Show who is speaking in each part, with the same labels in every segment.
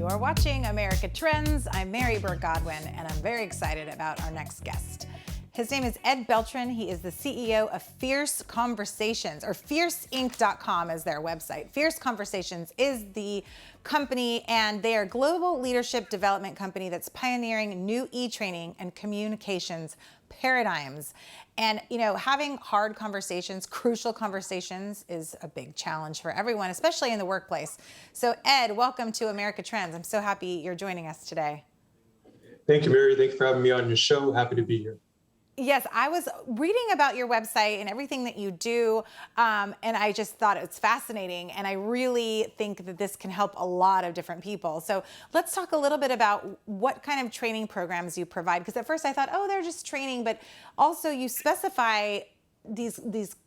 Speaker 1: You are watching America Trends. I'm Mary Burke-Godwin, and I'm very excited about our next guest. His name is Ed Beltran. He is the CEO of Fierce Conversations, or fierceinc.com is their website. Fierce Conversations is the company, and they are a global leadership development company that's pioneering new e-training and communications paradigms. And, you know, having hard conversations, crucial conversations is a big challenge for everyone, especially in the workplace. So Ed, welcome to America Trends. I'm so happy you're joining us today.
Speaker 2: Thank you, Mary. Thank you for having me on your show. Happy to be here.
Speaker 1: Yes, I was reading about your website and everything that you do, and I just thought it's fascinating, and I really think that this can help a lot of different people. So let's talk a little bit about what kind of training programs you provide, because at first I thought, oh, they're just training, but also you specify these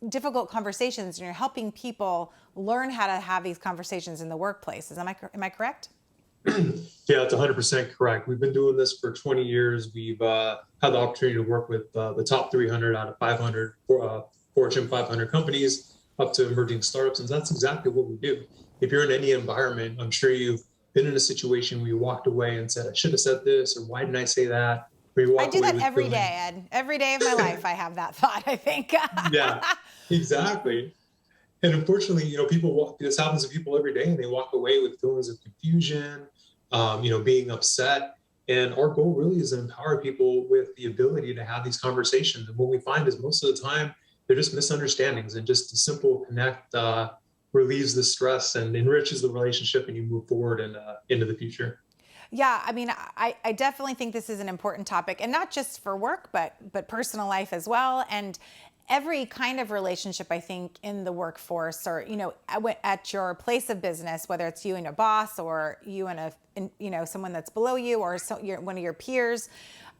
Speaker 1: difficult conversations, and you're helping people learn how to have these conversations in the workplace. Am I correct?
Speaker 2: Yeah, it's 100% correct. We've been doing this for 20 years. We've had the opportunity to work with the top 300 out of 500 Fortune 500 companies up to emerging startups, and that's exactly what we do. If you're in any environment, I'm sure you've been in a situation where you walked away and said, I should have said this, or why didn't I say that?
Speaker 1: I do that every day, Ed. Every day of my life, I have that thought, I think.
Speaker 2: Yeah, exactly. And unfortunately, you know, this happens to people every day, and they walk away with feelings of confusion, being upset. And our goal really is to empower people with the ability to have these conversations. And what we find is most of the time, they're just misunderstandings, and just a simple connect relieves the stress and enriches the relationship, and you move forward and into the future.
Speaker 1: Yeah, I mean, I definitely think this is an important topic, and not just for work, but personal life as well. And every kind of relationship, I think, in the workforce, or, you know, at your place of business, whether it's you and a boss, or you and someone that's below you, or one of your peers,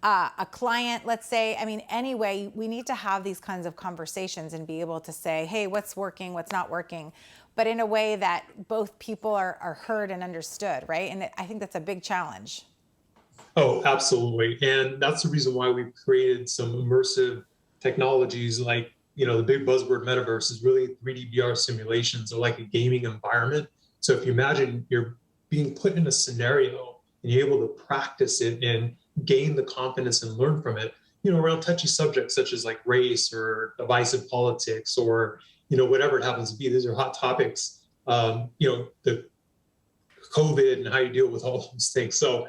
Speaker 1: a client, let's say. I mean, anyway, we need to have these kinds of conversations and be able to say, hey, what's working, what's not working, but in a way that both people are heard and understood, right? And I think that's a big challenge.
Speaker 2: Oh, absolutely. And that's the reason why we've created some immersive technologies like, the big buzzword Metaverse is really 3D VR simulations, or like a gaming environment. So if you imagine you're being put in a scenario and you're able to practice it and gain the confidence and learn from it, around touchy subjects such as like race or divisive politics, or, whatever it happens to be. These are hot topics, the COVID and how you deal with all those things. So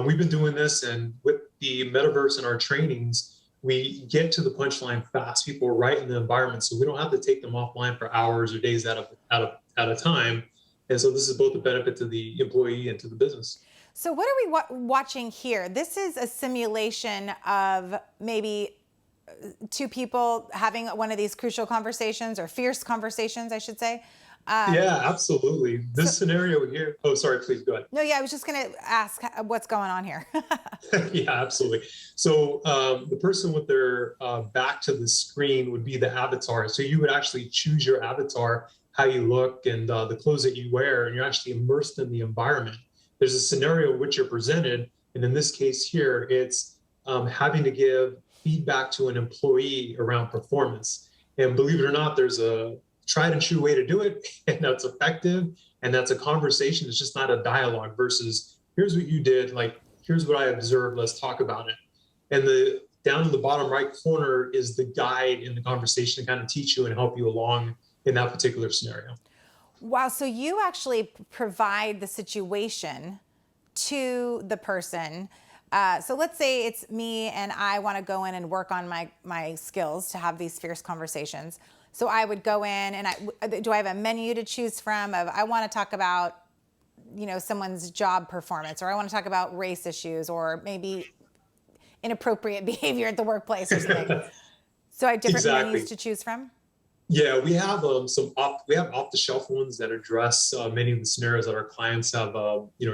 Speaker 2: we've been doing this, and with the Metaverse and our trainings, we get to the punchline fast. People are right in the environment, so we don't have to take them offline for hours or days at a time. And so this is both a benefit to the employee and to the business.
Speaker 1: So what are we watching here? This is a simulation of maybe two people having one of these crucial conversations, or fierce conversations, I should say.
Speaker 2: Yeah, absolutely. This scenario here. Oh, sorry, please go ahead.
Speaker 1: No, yeah, I was just going to ask what's going on here.
Speaker 2: Yeah, absolutely. So the person with their back to the screen would be the avatar. So you would actually choose your avatar, how you look, and the clothes that you wear, and you're actually immersed in the environment. There's a scenario in which you're presented, and in this case here, it's having to give feedback to an employee around performance. And believe it or not, there's a tried and true way to do it, and that's effective, and that's a conversation. It's just not a dialogue versus here's what you did, like here's what I observed, let's talk about it. And down in the bottom right corner is the guide in the conversation to kind of teach you and help you along in that particular scenario.
Speaker 1: Wow, so you actually provide the situation to the person. So let's say it's me and I want to go in and work on my skills to have these fierce conversations. So I would go in, and do I have a menu to choose from of I want to talk about, someone's job performance, or I want to talk about race issues, or maybe inappropriate behavior at the workplace or something. So I have different menus to choose from?
Speaker 2: Yeah, we have off-the-shelf ones that address many of the scenarios that our clients have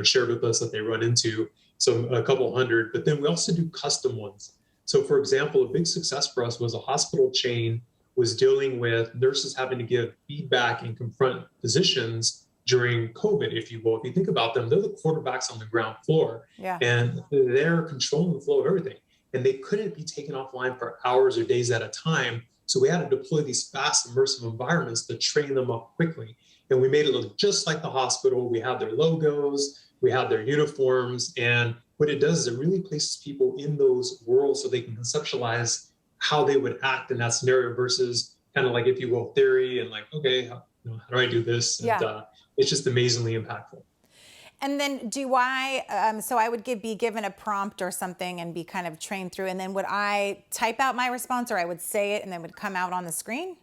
Speaker 2: shared with us that they run into. So a couple hundred, but then we also do custom ones. So for example, a big success for us was a hospital chain was dealing with nurses having to give feedback and confront physicians during COVID, if you will. If you think about them, they're the quarterbacks on the ground floor, and they're controlling the flow of everything. And they couldn't be taken offline for hours or days at a time. So we had to deploy these fast, immersive environments to train them up quickly. And we made it look just like the hospital. We have their logos. We have their uniforms. And what it does is it really places people in those worlds so they can conceptualize how they would act in that scenario versus kind of like, if you will, theory and like, okay, how do I do this? And it's just amazingly impactful.
Speaker 1: And then so I would be given a prompt or something and be kind of trained through, and then would I type out my response, or I would say it and then would come out on the screen?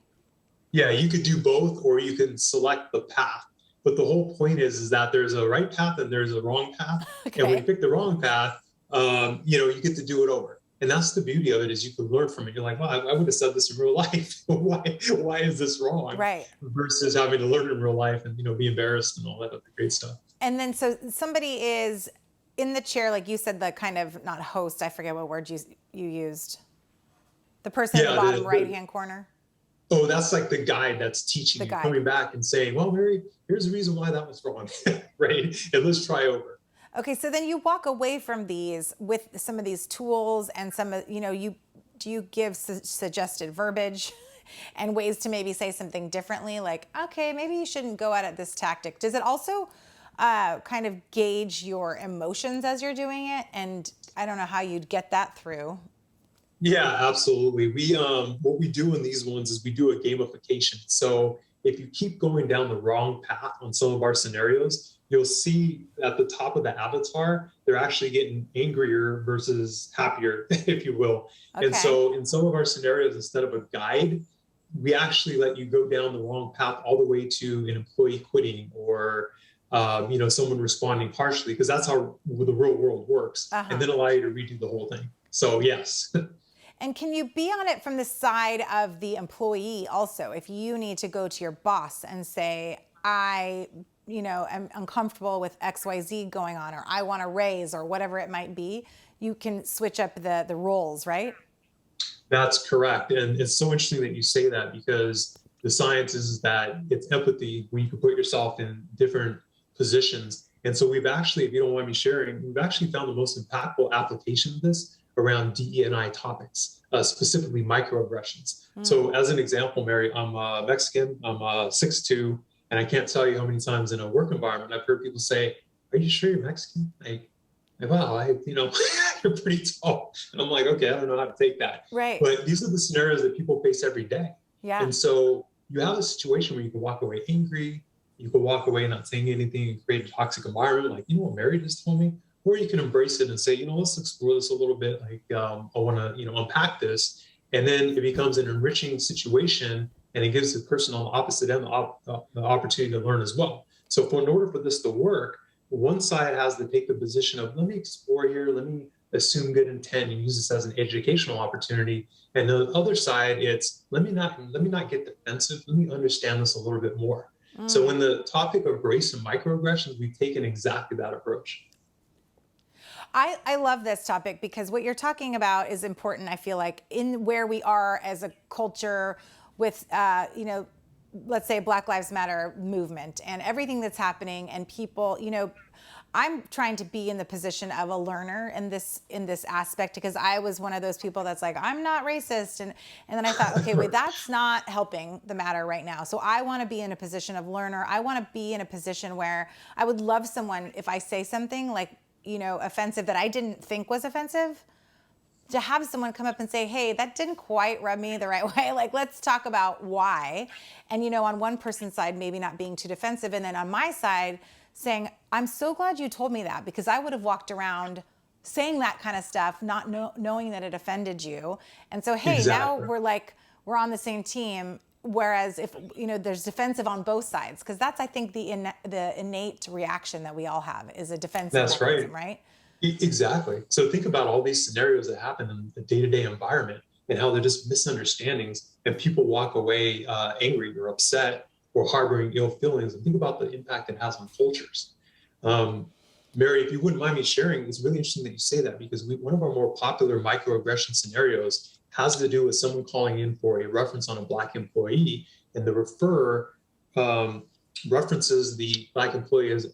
Speaker 2: Yeah, you could do both, or you can select the path. But the whole point is that there's a right path and there's a wrong path.
Speaker 1: Okay.
Speaker 2: And when you pick the wrong path, you get to do it over. And that's the beauty of it, is you can learn from it. You're like, well, I would have said this in real life. Why is this wrong?
Speaker 1: Right.
Speaker 2: Versus having to learn in real life and, be embarrassed and all that other great stuff.
Speaker 1: And then so somebody is in the chair, like you said, the kind of, not host, I forget what word you used. The person in the bottom right-hand corner.
Speaker 2: Oh, that's like the guide that's teaching you, coming back and saying, well, Mary, here's the reason why that was wrong, right? And let's try over.
Speaker 1: Okay, so then you walk away from these with some of these tools and do you give suggested verbiage and ways to maybe say something differently? Like, okay, maybe you shouldn't go out at this tactic. Does it also kind of gauge your emotions as you're doing it? And I don't know how you'd get that through.
Speaker 2: Yeah, absolutely. What we do in these ones is we do a gamification. So if you keep going down the wrong path on some of our scenarios, you'll see at the top of the avatar, they're actually getting angrier versus happier, if you will. Okay. And so in some of our scenarios, instead of a guide, we actually let you go down the wrong path all the way to an employee quitting or someone responding harshly, because that's how the real world works, and then allow you to redo the whole thing. So yes.
Speaker 1: And can you be on it from the side of the employee also? If you need to go to your boss and say, I am uncomfortable with XYZ going on, or I want a raise, or whatever it might be, you can switch up the roles, right?
Speaker 2: That's correct. And it's so interesting that you say that, because the science is that it's empathy when you can put yourself in different positions. And so we've actually, if you don't mind me sharing, we've actually found the most impactful application of this around DE&I topics, specifically microaggressions. So as an example, Mary, I'm Mexican, I'm 6'2", and I can't tell you how many times in a work environment I've heard people say, are you sure you're Mexican? You're pretty tall. And I'm like, okay, I don't know how to take that.
Speaker 1: Right.
Speaker 2: But these are the scenarios that people face every day.
Speaker 1: Yeah.
Speaker 2: And so you have a situation where you can walk away angry, you can walk away not saying anything and create a toxic environment, like, what Mary just told me. Or you can embrace it and say, let's explore this a little bit. Like, I want to, unpack this. And then it becomes an enriching situation, and it gives the person on the opposite end the opportunity to learn as well. So in order for this to work, one side has to take the position of, let me explore here, let me assume good intent and use this as an educational opportunity. And the other side, it's let me not get defensive, let me understand this a little bit more. So in the topic of race and microaggressions, we've taken exactly that approach.
Speaker 1: I love this topic because what you're talking about is important, I feel like, in where we are as a culture with, let's say Black Lives Matter movement and everything that's happening, and people, I'm trying to be in the position of a learner in this aspect, because I was one of those people that's like, I'm not racist. And then I thought, okay, wait, that's not helping the matter right now. So I want to be in a position of learner. I want to be in a position where I would love someone, if I say something like, offensive that I didn't think was offensive, to have someone come up and say, hey, that didn't quite rub me the right way. Like, let's talk about why. And, on one person's side, maybe not being too defensive. And then on my side saying, I'm so glad you told me that, because I would have walked around saying that kind of stuff, not knowing that it offended you. And so, hey, exactly. Now we're on the same team. Whereas if, there's defensive on both sides, because that's, I think, the innate reaction that we all have is a defensive mechanism, right?
Speaker 2: Exactly. So think about all these scenarios that happen in the day-to-day environment and how they're just misunderstandings, and people walk away angry or upset or harboring ill feelings. And think about the impact it has on cultures. Mary, if you wouldn't mind me sharing, it's really interesting that you say that, because one of our more popular microaggression scenarios has to do with someone calling in for a reference on a Black employee, and the referrer references the Black employee as,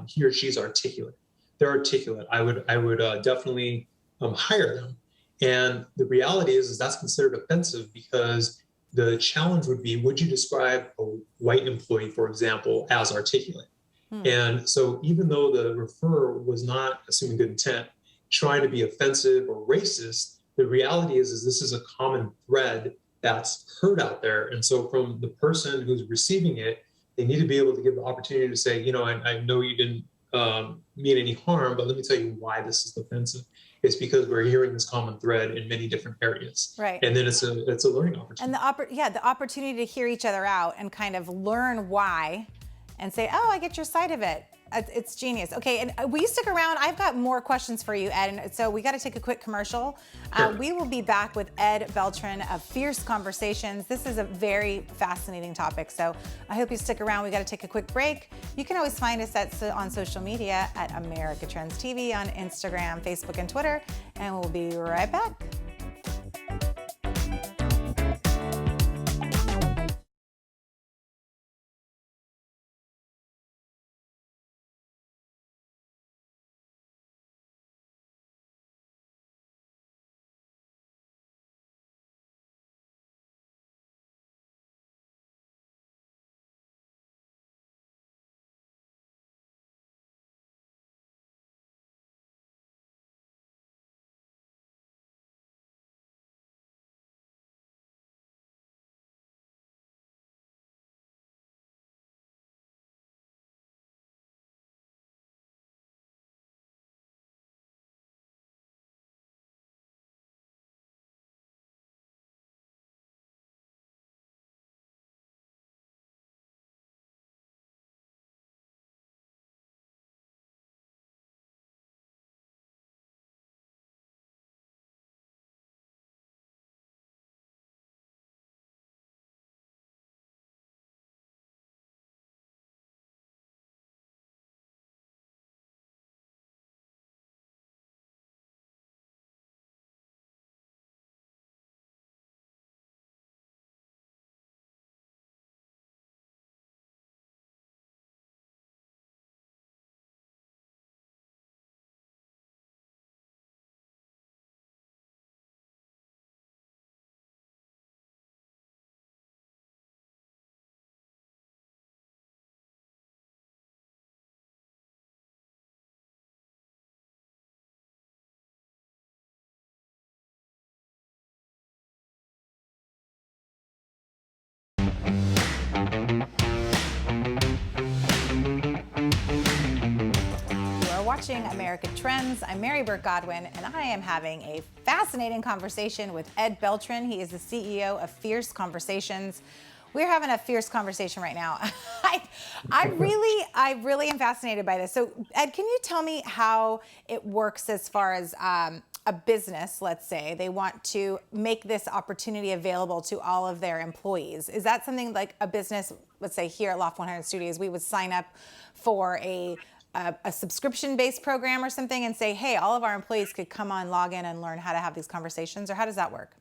Speaker 2: he or she's articulate. They're articulate. I would definitely hire them. And the reality is that's considered offensive, because the challenge would be, would you describe a white employee, for example, as articulate? And so even though the referrer was not, assuming good intent, trying to be offensive or racist, the reality is this is a common thread that's heard out there. And so from the person who's receiving it, they need to be able to give the opportunity to say, I know you didn't mean any harm, but let me tell you why this is offensive. It's because we're hearing this common thread in many different areas.
Speaker 1: Right.
Speaker 2: And then it's a learning opportunity.
Speaker 1: And the opportunity to hear each other out and kind of learn why and say, oh, I get your side of it. It's genius. Okay, and will you stick around? I've got more questions for you, Ed, and so we got to take a quick commercial.
Speaker 2: Sure.
Speaker 1: We will be back with Ed Beltran of Fierce Conversations. This is a very fascinating topic, so I hope you stick around. We got to take a quick break. You can always find us on social media at America Trends TV on Instagram, Facebook, and Twitter, and we'll be right back. Watching America Trends. I'm Mary Burke Godwin, and I am having a fascinating conversation with Ed Beltran. He is the CEO of Fierce Conversations. We're having a fierce conversation right now. I really am fascinated by this. So, Ed, can you tell me how it works as far as a business, let's say, they want to make this opportunity available to all of their employees? Is that something like a business, let's say here at Loft 100 Studios, we would sign up for a subscription-based program or something and say, hey, all of our employees could come on, log in, and learn how to have these conversations? Or how does that work?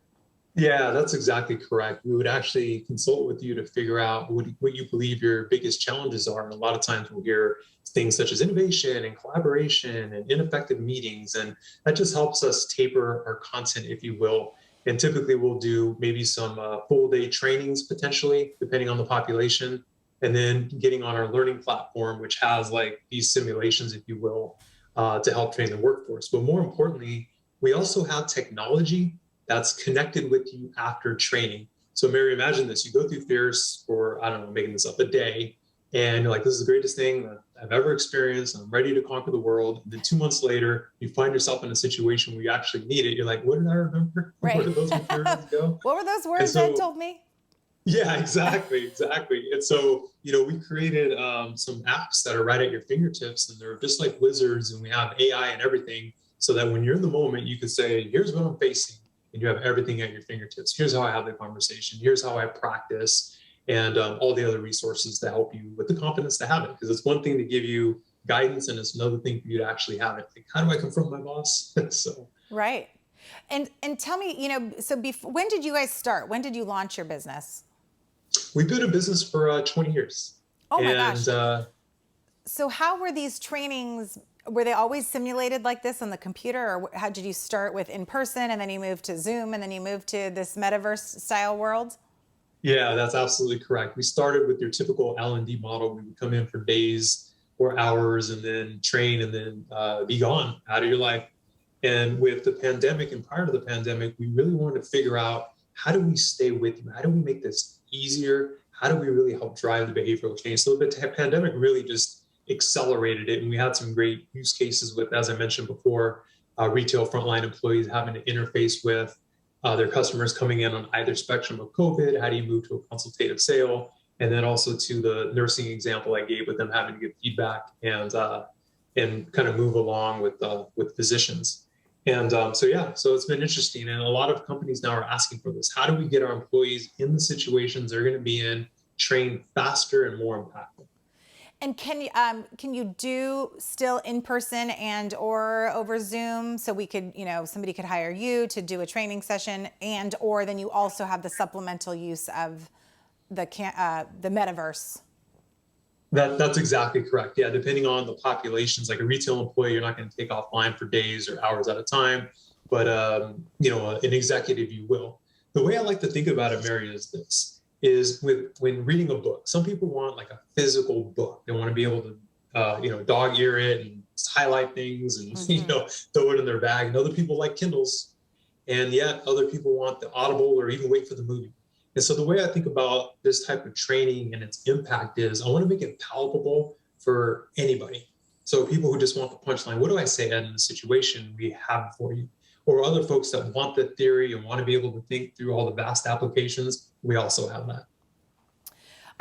Speaker 2: Yeah, that's exactly correct. We would actually consult with you to figure out what you believe your biggest challenges are. And a lot of times we'll hear things such as innovation and collaboration and ineffective meetings. And that just helps us taper our content, if you will. And typically we'll do maybe some full day trainings potentially, depending on the population. And then getting on our learning platform, which has like these simulations, if you will, to help train the workforce. But more importantly, we also have technology that's connected with you after training. So Mary, imagine this, you go through Fierce for, I don't know, making this up, a day, and you're like, this is the greatest thing that I've ever experienced. I'm ready to conquer the world. And then 2 months later, you find yourself in a situation where you actually need it. You're like, what did I remember?
Speaker 1: Right.
Speaker 2: Where did those materials go?
Speaker 1: What were those words Ed told me?
Speaker 2: Yeah, exactly. And so, we created some apps that are right at your fingertips, and they're just like wizards, and we have AI and everything, so that when you're in the moment, you can say, here's what I'm facing, and you have everything at your fingertips. Here's how I have the conversation. Here's how I practice, and all the other resources to help you with the confidence to have it. Because it's one thing to give you guidance, and it's another thing for you to actually have it. Like, how do I confront my boss? So
Speaker 1: Right. And tell me, when did you guys start? When did you launch your business?
Speaker 2: We've been in business for 20 years.
Speaker 1: Oh my gosh. So how were these trainings? Were they always simulated like this on the computer, or how did you start with in person and then you moved to Zoom and then you moved to this metaverse style world?
Speaker 2: Yeah, that's absolutely correct. We started with your typical L&D model. We would come in for days, or hours and then train and then be gone out of your life. And with the pandemic and prior to the pandemic, we really wanted to figure out, how do we stay with you? How do we make this easier? How do we really help drive the behavioral change? So the pandemic really just accelerated it. And we had some great use cases with, as I mentioned before, retail frontline employees having to interface with their customers coming in on either spectrum of COVID. How do you move to a consultative sale? And then also to the nursing example I gave with them having to give feedback and kind of move along with physicians. And so it's been interesting. And a lot of companies now are asking for this. How do we get our employees in the situations they're going to be in, trained faster and more impactful?
Speaker 1: And can you do still in person and or over Zoom? So we could, somebody could hire you to do a training session, and or then you also have the supplemental use of the Metaverse.
Speaker 2: That's exactly correct. Yeah, depending on the populations, like a retail employee, you're not going to take offline for days or hours at a time, but an executive, you will. The way I like to think about it, Mary, is this: is when reading a book, some people want like a physical book. They want to be able to, dog ear it and highlight things and throw it in their bag. And other people like Kindles, and yet other people want the Audible or even wait for the movie. And so the way I think about this type of training and its impact is, I want to make it palpable for anybody. So people who just want the punchline, what do I say, Ed, in the situation we have for you? Or other folks that want the theory and want to be able to think through all the vast applications, we also have that.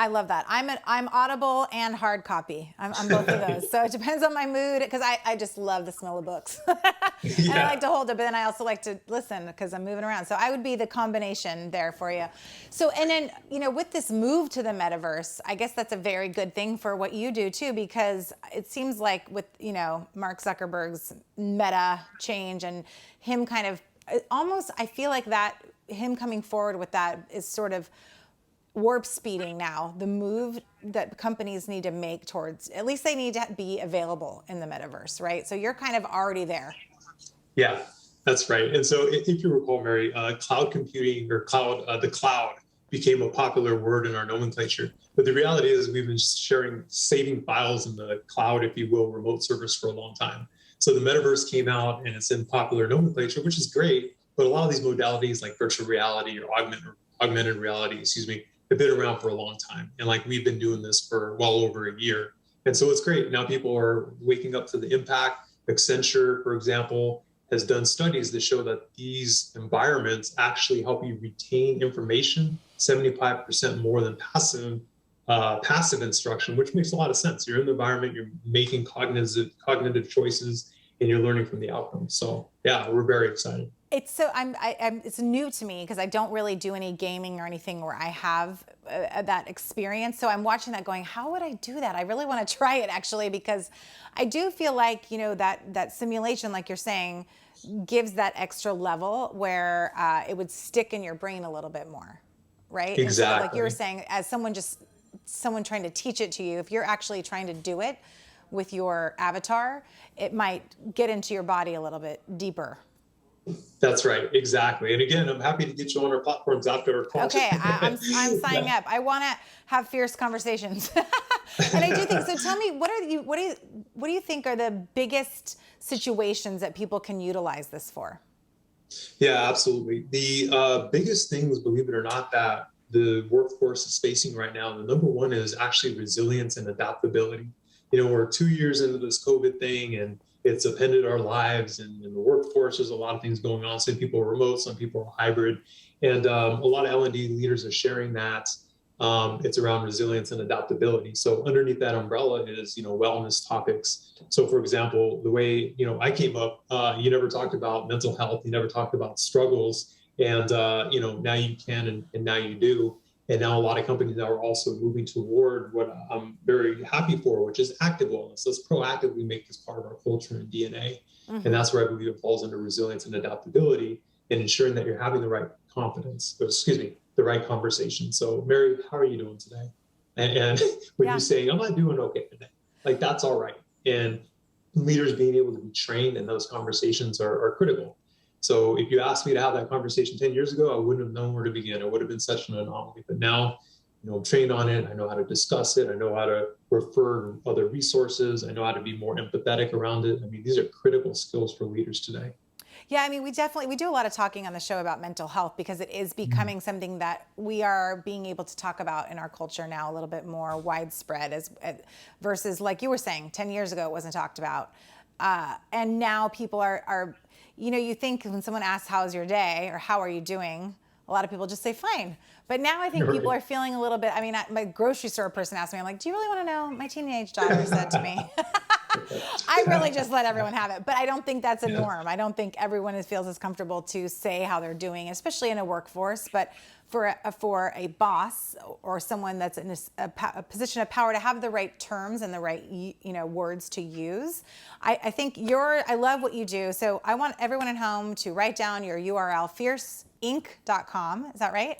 Speaker 1: I love that. I'm Audible and hard copy. I'm both of those. So it depends on my mood, because I just love the smell of books. And I like to hold it, but then I also like to listen because I'm moving around. So I would be the combination there for you. So, and then, with this move to the metaverse, I guess that's a very good thing for what you do too, because it seems like with, Mark Zuckerberg's meta change and him kind of almost, I feel like that him coming forward with that is sort of warp speeding now the move that companies need to make towards, at least they need to be available in the metaverse, right? So you're kind of already there.
Speaker 2: Yeah, that's right. And so if you recall, Mary, cloud computing or the cloud became a popular word in our nomenclature. But the reality is we've been saving files in the cloud, if you will, remote service for a long time. So the metaverse came out and it's in popular nomenclature, which is great. But a lot of these modalities like virtual reality or augmented reality, have been around for a long time. And we've been doing this for well over a year. And so it's great. Now people are waking up to the impact. Accenture, for example, has done studies that show that these environments actually help you retain information 75% more than passive instruction, which makes a lot of sense. You're in the environment, you're making cognitive choices, and you're learning from the outcomes. So yeah, we're very excited.
Speaker 1: It's so it's new to me because I don't really do any gaming or anything where I have that experience. So I'm watching that going, how would I do that? I really want to try it actually, because I do feel like, that simulation, like you're saying, gives that extra level where it would stick in your brain a little bit more, right?
Speaker 2: Exactly.
Speaker 1: Like you were saying, as someone trying to teach it to you, if you're actually trying to do it with your avatar, it might get into your body a little bit deeper.
Speaker 2: That's right. Exactly. And again, I'm happy to get you on our platforms after our call.
Speaker 1: Okay. I'm signing up. I want to have fierce conversations. And I do think, so tell me, what do you think are the biggest situations that people can utilize this for?
Speaker 2: Yeah, absolutely. The biggest things, believe it or not, that the workforce is facing right now, the number one is actually resilience and adaptability. We're 2 years into this COVID thing, and it's upended our lives, and in the workforce, there's a lot of things going on. Some people are remote, some people are hybrid. And a lot of L&D leaders are sharing that it's around resilience and adaptability. So underneath that umbrella is, wellness topics. So for example, the way, I came up, you never talked about mental health, you never talked about struggles. And, now you can, and now you do. And now a lot of companies now are also moving toward what I'm very happy for, which is active wellness. Let's proactively make this part of our culture and DNA. Mm-hmm. And that's where I believe it falls under resilience and adaptability, and ensuring that you're having the right the right conversation. So Mary, how are you doing today? And when you say, I'm not doing okay today, that's all right. And leaders being able to be trained in those conversations are critical. So if you asked me to have that conversation 10 years ago, I wouldn't have known where to begin. It would have been such an anomaly. But now, I'm trained on it. I know how to discuss it. I know how to refer to other resources. I know how to be more empathetic around it. I mean, these are critical skills for leaders today.
Speaker 1: Yeah, I mean, we do a lot of talking on the show about mental health because it is becoming something that we are being able to talk about in our culture now a little bit more widespread versus, like you were saying, 10 years ago it wasn't talked about. And now people are, you think when someone asks, how's your day or how are you doing? A lot of people just say fine. But now I think people are feeling a little bit, I mean, my grocery store person asked me, I'm like, do you really want to know? My teenage daughter said to me. I really just let everyone have it. But I don't think that's a norm. I don't think everyone feels as comfortable to say how they're doing, especially in a workforce. But for a boss or someone that's in a position of power to have the right terms and the right words to use, I think I love what you do. So I want everyone at home to write down your URL, fierceinc.com. Is that right?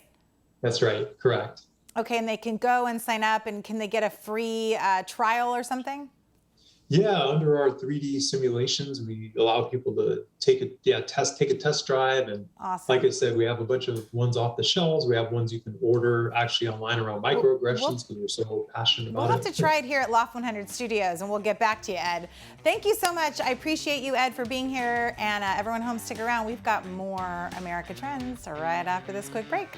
Speaker 2: That's right. Correct.
Speaker 1: Okay, and they can go and sign up, and can they get a free trial or something?
Speaker 2: Yeah, under our 3D simulations, we allow people to take a test drive. And
Speaker 1: awesome.
Speaker 2: Like I said, we have a bunch of ones off the shelves. We have ones you can order actually online around microaggressions because we're so passionate about it.
Speaker 1: We'll have to try it here at Loft 100 Studios, and we'll get back to you, Ed. Thank you so much. I appreciate you, Ed, for being here. And everyone home, stick around. We've got more America Trends right after this quick break.